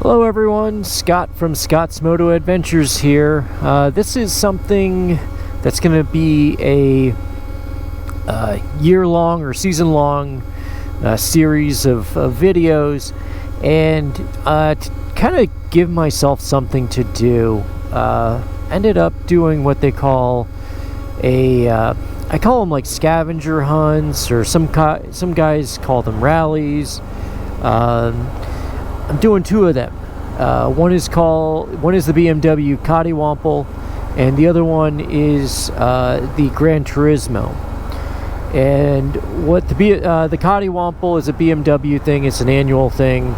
Hello everyone, Scott from Scott's Moto Adventures here. This is something that's going to be a year-long or season-long series of videos, and to kind of give myself something to do, ended up doing what they call I call them like scavenger hunts, or some guys call them rallies. I'm doing two of them. One is the BMW Coddiwomple, and the other one is the Grand Turismo. And what the Coddiwomple is a BMW thing. It's an annual thing,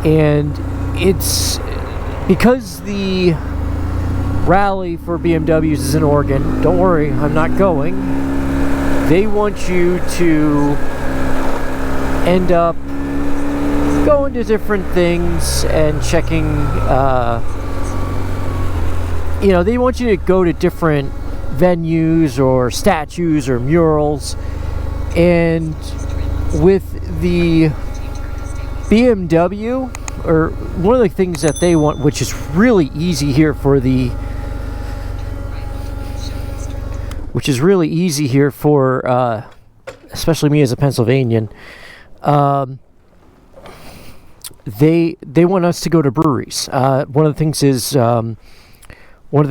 and it's because the rally for BMWs is in Oregon. Don't worry, I'm not going. They want you to end up going to different things and checking, they want you to go to different venues or statues or murals. And with the BMW, or one of the things that they want, which is really easy here for especially me as a Pennsylvanian, they want us to go to breweries. One of the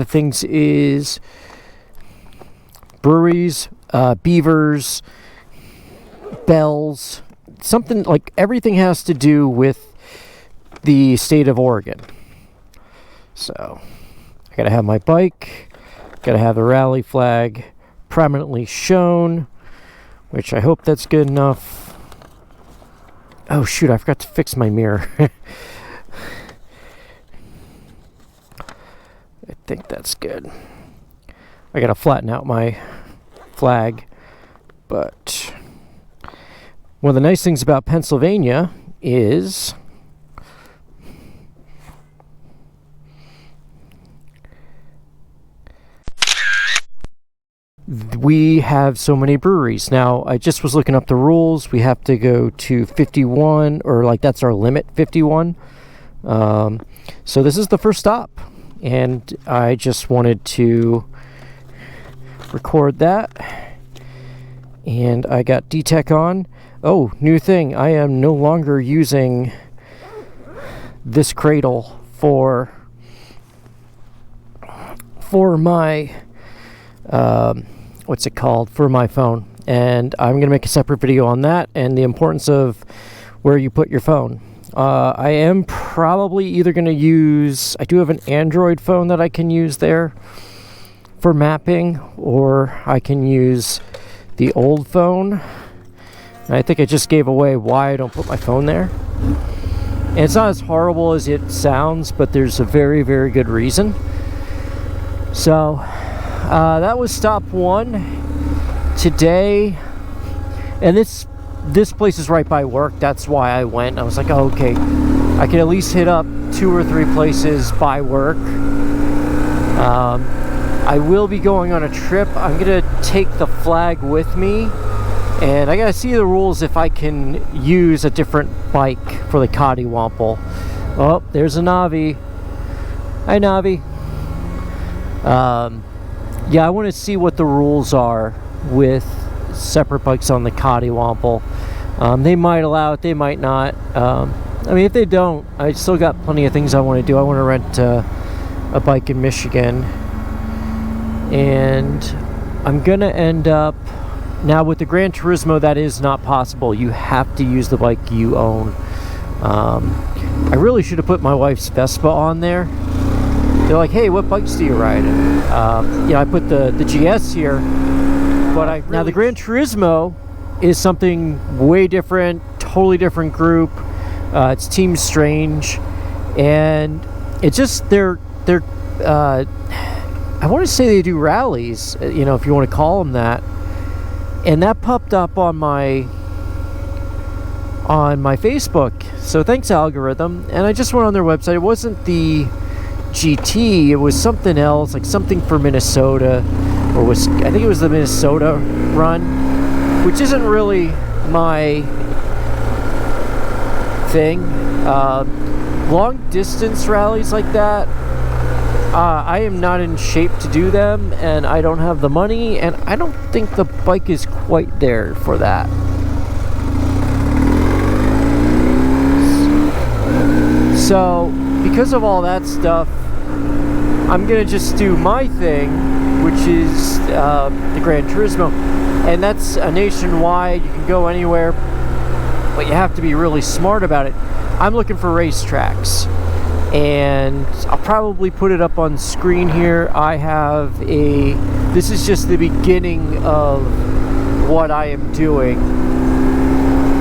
things is breweries, beavers, bells, something like everything has to do with the state of Oregon. So I gotta have my bike, gotta have the rally flag prominently shown, which I hope that's good enough. Oh shoot, I forgot to fix my mirror. I think that's good. I gotta flatten out my flag. But one of the nice things about Pennsylvania is we have so many breweries. Now, I just was looking up the rules. We have to go to 51, or like that's our limit, 51. So this is the first stop, and I just wanted to record that. And I got D-Tech on. Oh, new thing. I am no longer using this cradle for my what's it called, for my phone, and I'm going to make a separate video on that and the importance of where you put your phone. I am probably either going to use, I do have an Android phone that I can use there for mapping, or I can use the old phone. And I think I just gave away why I don't put my phone there, and it's not as horrible as it sounds, but there's a very, very good reason. So that was stop one today, and this place is right by work. That's why I went. I was like, oh, okay, I can at least hit up 2 or 3 places by work. I will be going on a trip. I'm gonna take the flag with me, and I gotta see the rules if I can use a different bike for the Coddiwomple. Oh, there's a Navi. Hi, Navi. Yeah, I want to see what the rules are with separate bikes on the Coddiwomple. They might allow it, they might not. I mean, if they don't, I still got plenty of things I want to do. I want to rent a bike in Michigan, and I'm going to end up... Now, with the Gran Turismo, that is not possible. You have to use the bike you own. I really should have put my wife's Vespa on there. They're like, hey, what bikes do you ride? I put the GS here, but now the Gran Turismo is something way different, totally different group. It's Team Strange, and it's just I want to say they do rallies, if you want to call them that. And that popped up on my Facebook. So thanks, algorithm. And I just went on their website. It wasn't the GT, it was something else, like something for Minnesota, or I think it was the Minnesota run, which isn't really my thing. Long distance rallies like that, I am not in shape to do them, and I don't have the money, and I don't think the bike is quite there for that. So, because of all that stuff, I'm gonna just do my thing, which is the Grand Turismo, and that's a nationwide. You can go anywhere, but you have to be really smart about it. I'm looking for racetracks, and I'll probably put it up on screen here. I have this is just the beginning of what I am doing.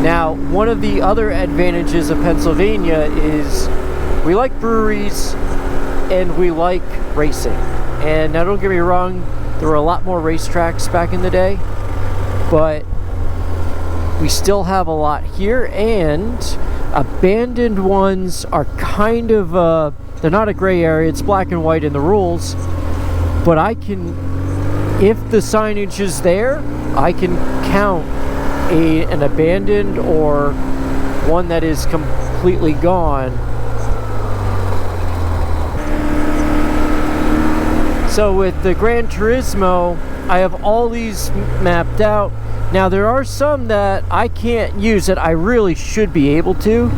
Now, one of the other advantages of Pennsylvania is we like breweries and we like racing. And now, don't get me wrong, there were a lot more racetracks back in the day, but we still have a lot here, and abandoned ones are kind of, they're not a gray area, it's black and white in the rules, but I can, if the signage is there, I can count an abandoned or one that is completely gone. So with the Gran Turismo, I have all these mapped out. Now there are some that I can't use that I really should be able to.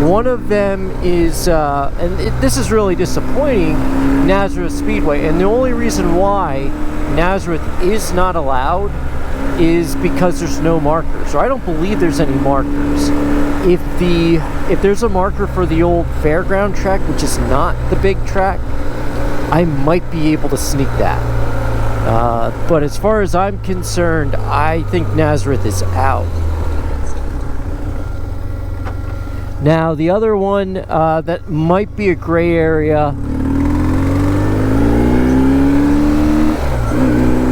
One of them is, this is really disappointing, Nazareth Speedway. And the only reason why Nazareth is not allowed is because there's no markers, or I don't believe there's any markers. If there's a marker for the old fairground track, which is not the big track, I might be able to sneak that. But as far as I'm concerned, I think Nazareth is out. Now, the other one that might be a gray area,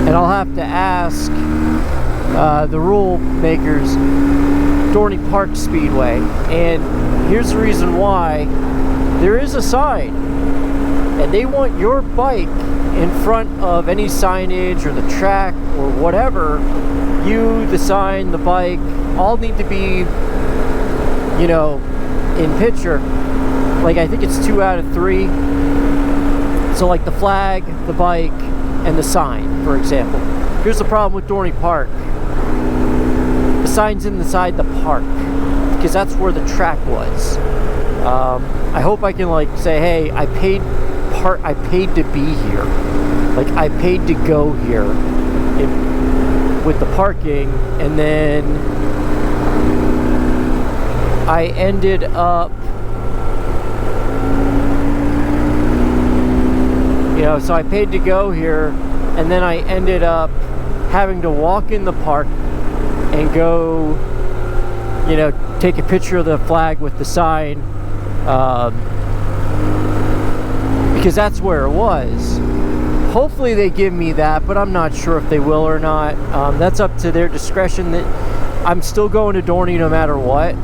and I'll have to ask the rule makers, Dorney Park Speedway. And here's the reason why. There is a sign, and they want your bike in front of any signage or the track or whatever. You, the sign, the bike, all need to be, you know, in picture. Like, I think it's 2 out of 3. So like the flag, the bike, and the sign, for example. Here's the problem with Dorney Park. The sign's inside the park, because that's where the track was. I hope I can like say, hey, I paid to be here. Like, I paid to go here with the parking, and then I ended up, you know, so I paid to go here, and then I ended up having to walk in the park and go, you know, take a picture of the flag with the sign, because that's where it was. Hopefully they give me that, but I'm not sure if they will or not. That's up to their discretion. That I'm still going to Dorney no matter what,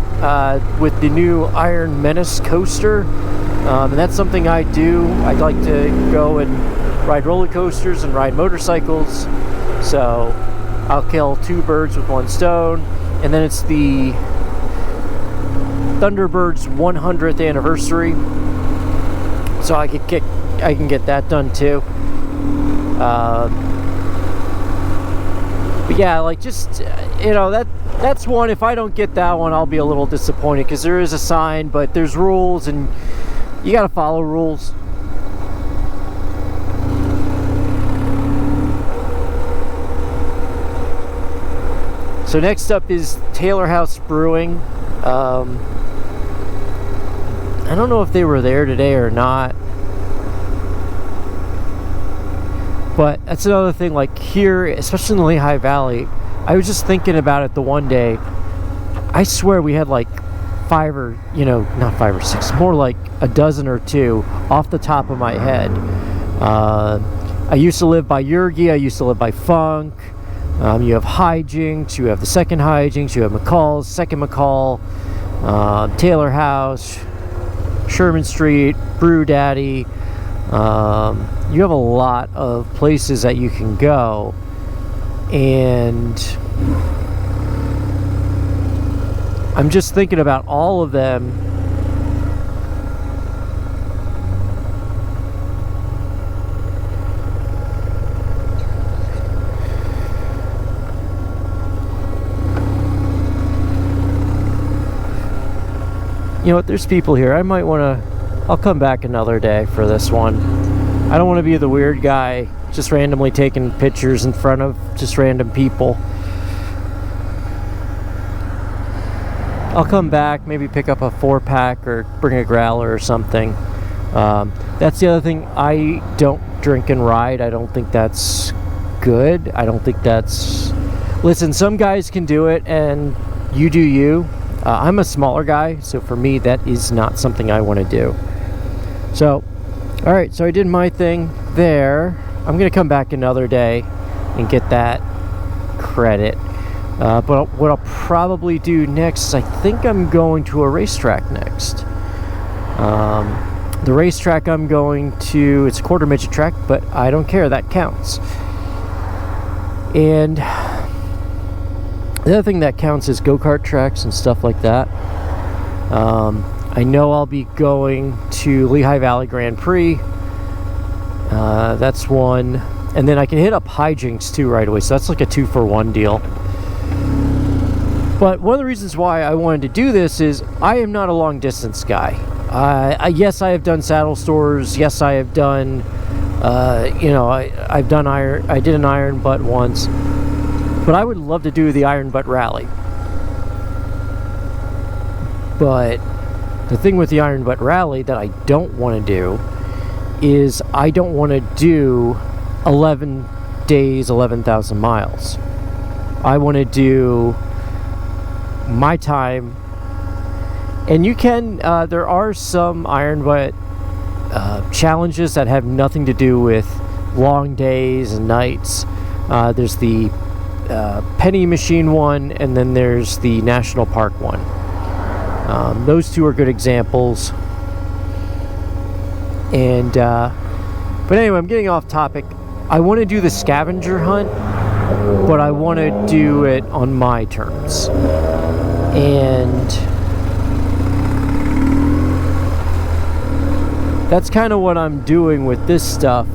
with the new Iron Menace coaster, and that's something I do. I'd like to go and ride roller coasters and ride motorcycles, so I'll kill 2 birds with 1 stone. And then it's the Thunderbird's 100th anniversary, so I can get that done too. But yeah, like, just, you know, that's one. If I don't get that one, I'll be a little disappointed, because there is a sign, but there's rules, and you gotta follow rules. So next up is Taylor House Brewing. I don't know if they were there today or not, but that's another thing. Like, here, especially in the Lehigh Valley, I was just thinking about it the one day. I swear we had like 5 or, you know, not 5 or 6, more like a dozen or 2 off the top of my head. I used to live by Yergi, I used to live by Funk. You have Hijinks, you have the second Hijinks, you have McCall's, second McCall, Taylor House, Sherman Street, Brew Daddy. You have a lot of places that you can go, and I'm just thinking about all of them. You know what, there's people here. I might want to, I'll come back another day for this one. I don't want to be the weird guy just randomly taking pictures in front of just random people. I'll come back, maybe pick up a 4-pack or bring a growler or something. That's the other thing. I don't drink and ride. I don't think that's good. I don't think that's... Listen, some guys can do it, and you do you. I'm a smaller guy, so for me, that is not something I want to do. So, alright, so I did my thing there. I'm going to come back another day and get that credit. But what I'll probably do next is I think I'm going to a racetrack next. The racetrack I'm going to, it's a quarter midget track, but I don't care, that counts. And the other thing that counts is go-kart tracks and stuff like that. I know I'll be going to Lehigh Valley Grand Prix. That's one. And then I can hit up hijinks too right away, so that's like a 2-for-1 deal. But one of the reasons why I wanted to do this is I am not a long distance guy. Yes, I have done saddle stores. Yes, I have done, you know, I've done iron. I did an iron butt once, but I would love to do the iron butt rally. But the thing with the iron butt rally that I don't want to do is I don't want to do 11 days, 11,000 miles. I want to do my time, and you can there are some iron butt challenges that have nothing to do with long days and nights. There's the penny machine one, and then there's the national park one. Those two are good examples. And but anyway, I'm getting off topic. I want to do the scavenger hunt, but I want to do it on my terms. And that's kind of what I'm doing with this stuff.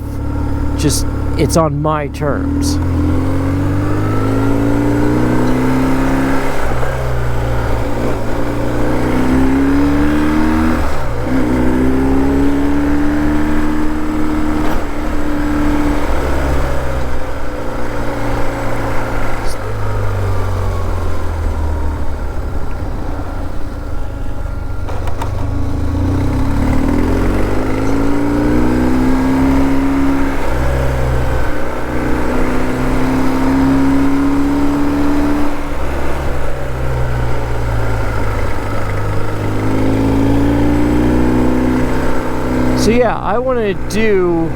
Just, it's on my terms. So yeah, I want to do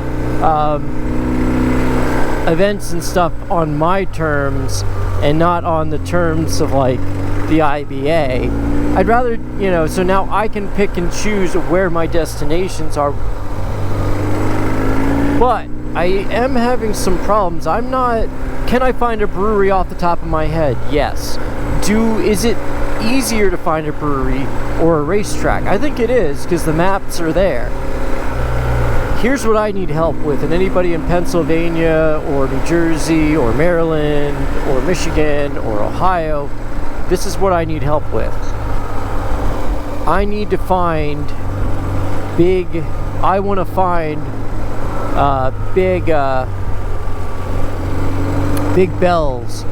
events and stuff on my terms and not on the terms of like the IBA. I'd rather, you know, so now I can pick and choose where my destinations are. But I am having some problems. I'm not, can I find a brewery off the top of my head? Yes. Is it easier to find a brewery or a racetrack? I think it is, because the maps are there. Here's what I need help with, and anybody in Pennsylvania or New Jersey or Maryland or Michigan or Ohio, this is what I need help with. I need to find I want to find big bells,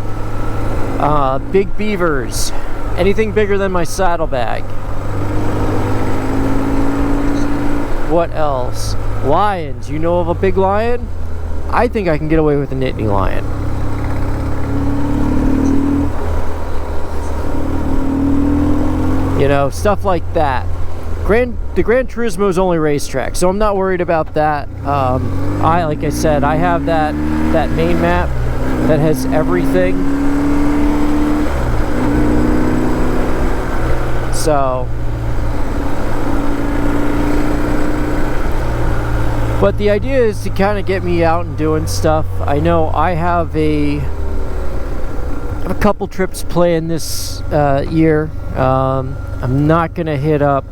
big beavers, anything bigger than my saddlebag. What else? Lions. You know of a big lion? I think I can get away with a Nittany lion. You know, stuff like that. The Grand Turismo is only racetrack, so I'm not worried about that. Like I said, I have that main map that has everything. So, but the idea is to kind of get me out and doing stuff. I know I have have a couple trips planned this year. I'm not going to hit up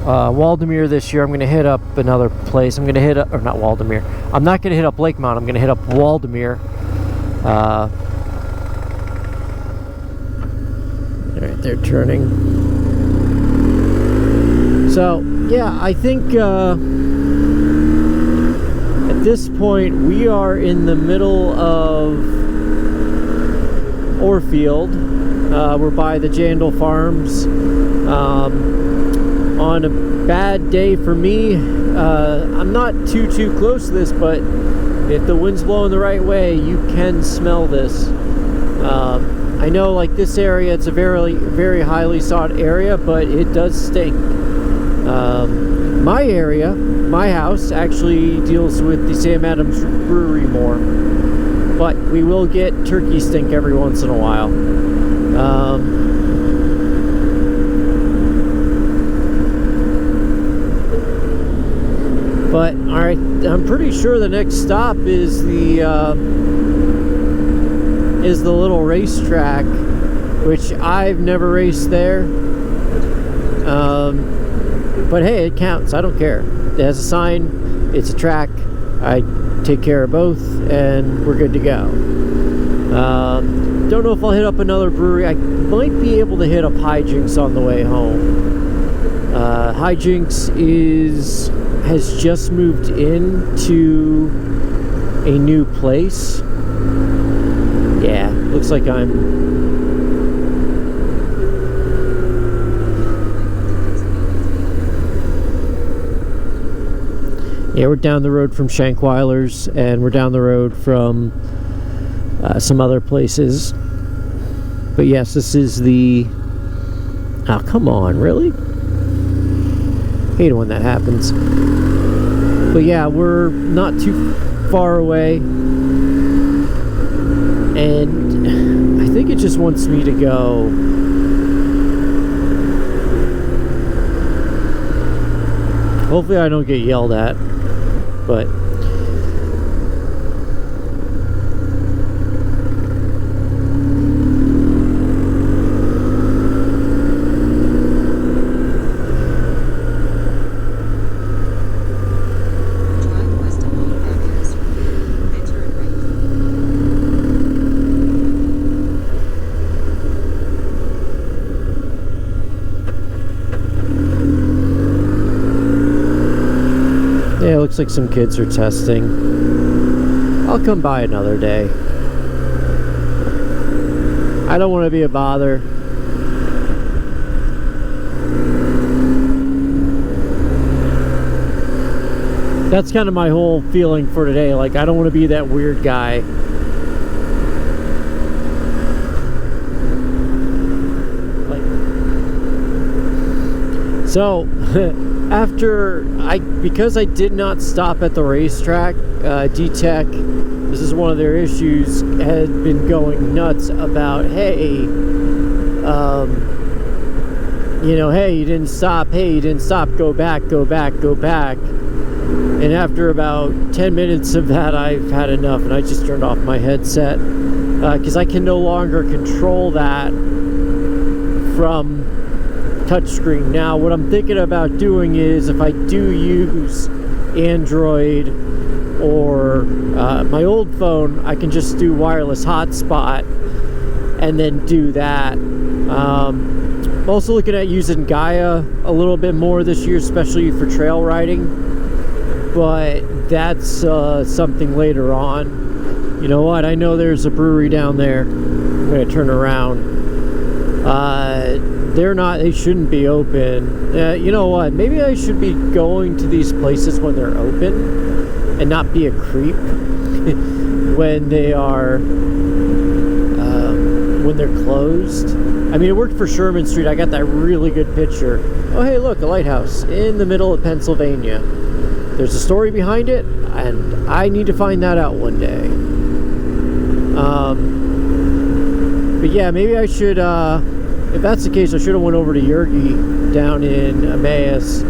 Waldameer this year. I'm going to hit up another place. I'm going to hit up, or not Waldameer. I'm not going to hit up Lakemount. I'm going to hit up Waldameer. Alright, they're turning. So, yeah, I think at this point we are in the middle of Orfield. We're by the Jandal Farms. On a bad day for me, I'm not too close to this, but if the wind's blowing the right way, you can smell this. I know, like, this area, it's a very highly sought area, but it does stink. My area, my house, actually deals with the Sam Adams Brewery more, but we will get turkey stink every once in a while. But alright, I'm pretty sure the next stop is the little racetrack, which I've never raced there. But hey, it counts. I don't care. It has a sign. It's a track. I take care of both, and we're good to go. Don't know if I'll hit up another brewery. I might be able to hit up Hijinks on the way home. Hijinks has just moved into a new place. Yeah, looks like yeah, we're down the road from Shankweiler's, and we're down the road from some other places. But yes, this is the... Oh, come on, really? Hate it when that happens. But yeah, we're not too far away, and I think it just wants me to go. Hopefully I don't get yelled at, but yeah, it looks like some kids are testing. I'll come by another day. I don't want to be a bother. That's kind of my whole feeling for today. Like, I don't want to be that weird guy. So, because I did not stop at the racetrack, D-Tech, this is one of their issues, had been going nuts about, hey, you know, hey, you didn't stop, go back. And after about 10 minutes of that, I've had enough, and I just turned off my headset, because I can no longer control that from touchscreen. Now, what I'm thinking about doing is, if I do use Android or my old phone, I can just do wireless hotspot and then do that. I'm also looking at using Gaia a little bit more this year, especially for trail riding, but that's something later on. You know what? I know there's a brewery down there. I'm going to turn around. They shouldn't be open. You know what? Maybe I should be going to these places when they're open and not be a creep when they are, when they're closed. I mean, it worked for Sherman Street. I got that really good picture. Oh, hey, look, a lighthouse in the middle of Pennsylvania. There's a story behind it, and I need to find that out one day. But yeah, maybe I should, if that's the case, I should have went over to Yergi down in Emmaus.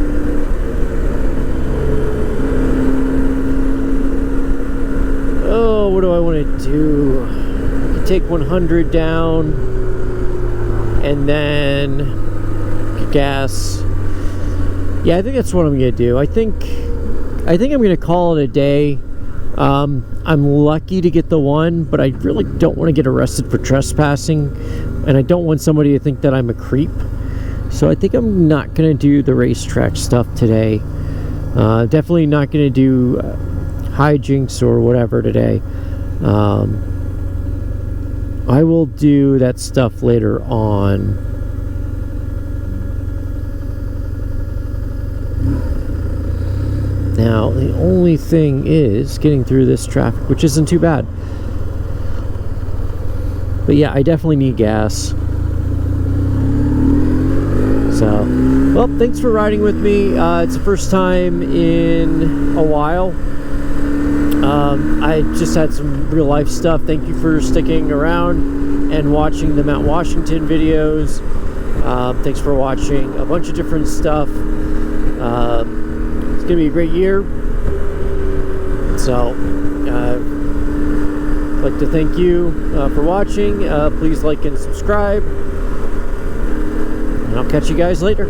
Oh, what do I want to do? I could take 100 down, and then gas. Yeah, I think that's what I'm gonna do. I think I'm gonna call it a day. I'm lucky to get the one, but I really don't want to get arrested for trespassing, and I don't want somebody to think that I'm a creep. So I think I'm not gonna do the racetrack stuff today. Definitely not gonna do hijinks or whatever today. I will do that stuff later on. Now, the only thing is getting through this traffic, which isn't too bad. But yeah, I definitely need gas. So, well, thanks for riding with me. It's the first time in a while. I just had some real life stuff. Thank you for sticking around and watching the Mount Washington videos. Thanks for watching a bunch of different stuff. It's gonna be a great year. So I'd like to thank you for watching. Please like and subscribe, and I'll catch you guys later.